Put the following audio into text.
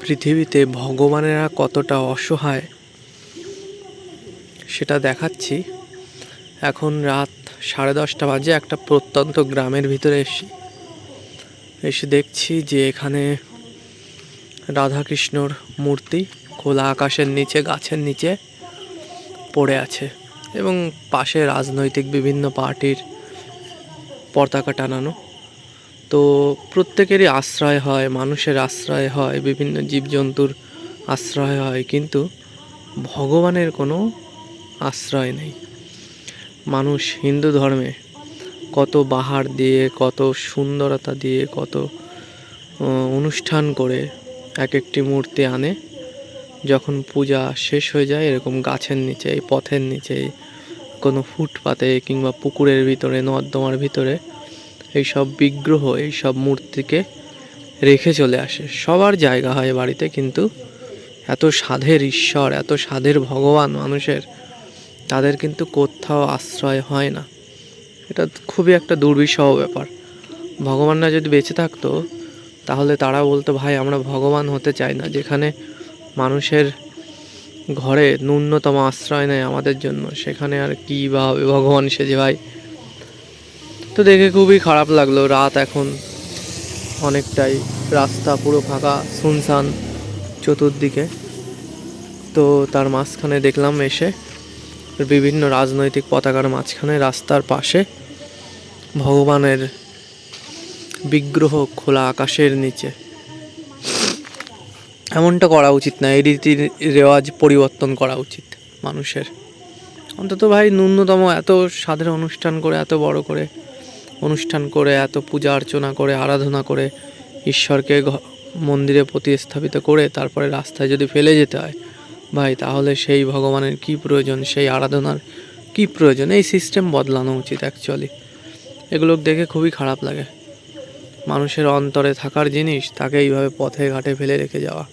পৃথিবীতে ভগবানেরা কতটা অসহায় সেটা দেখাচ্ছি। এখন রাত 10:30 বাজে। একটা প্রত্যন্ত গ্রামের ভিতরে এসে দেখছি যে এখানে রাধাকৃষ্ণর মূর্তি খোলা আকাশের নিচে গাছের নিচে পড়ে আছে এবং পাশে রাজনৈতিক বিভিন্ন পার্টির পতাকা টানানো। তো প্রত্যেকেরই আশ্রয় হয়, মানুষের আশ্রয় হয়, বিভিন্ন জীবজন্তুর আশ্রয় হয়, কিন্তু ভগবানের কোনো আশ্রয় নেই। মানুষ হিন্দু ধর্মে কত বাহার দিয়ে, কত সুন্দরতা দিয়ে, কত অনুষ্ঠান করে এক একটি মূর্তি আনে। যখন পূজা শেষ হয়ে যায় এরকম গাছের নিচে, পথের নিচে, কোনো ফুটপাতে কিংবা পুকুরের ভিতরে, নর্দমার ভিতরে এইসব বিগ্রহ, এইসব মূর্তিকে রেখে চলে আসে। সবার জায়গা হয় বাড়িতে, কিন্তু এত সাধের ঈশ্বর, এত সাধের ভগবান মানুষের, তাদের কিন্তু কোথাও আশ্রয় হয় না। এটা খুবই একটা দুর্বিষহ ব্যাপার। ভগবানরা যদি বেঁচে থাকতো তাহলে তারা বলতো, ভাই আমরা ভগবান হতে চাই না। যেখানে মানুষের ঘরে ন্যূনতম আশ্রয় নেয় আমাদের জন্য, সেখানে আর কী বা হবে ভগবান সেজে ভাই। তো দেখে খুবই খারাপ লাগলো। রাত এখন অনেকটাই, রাস্তা পুরো ফাঁকা, শুনশান চতুর্দিকে। তো তার মাঝখানে দেখলাম এসে বিভিন্ন রাজনৈতিক পতাকার মাঝখানে রাস্তার পাশে ভগবানের বিগ্রহ খোলা আকাশের নিচে। এমনটা করা উচিত না। এই রীতি রেওয়াজ পরিবর্তন করা উচিত মানুষের। অন্তত ভাই ন্যূনতম এত সাধের অনুষ্ঠান করে, এত বড় করে অনুষ্ঠান করে, এত পূজা অর্চনা করে, আরাধনা করে, ঈশ্বরকে মন্দিরে প্রতিস্থাপিত করে তারপরে রাস্তায় যদি ফেলে যেতে হয় ভাই, তাহলে সেই ভগবানের কি প্রয়োজন, সেই আরাধনার কি প্রয়োজন? এই সিস্টেম বদলানো উচিত অ্যাকচুয়ালি। এগুলো দেখে খুবই খারাপ লাগে। মানুষের অন্তরে থাকার জিনিস তাকে এইভাবে পথে ঘাটে ফেলে রেখে যাওয়া।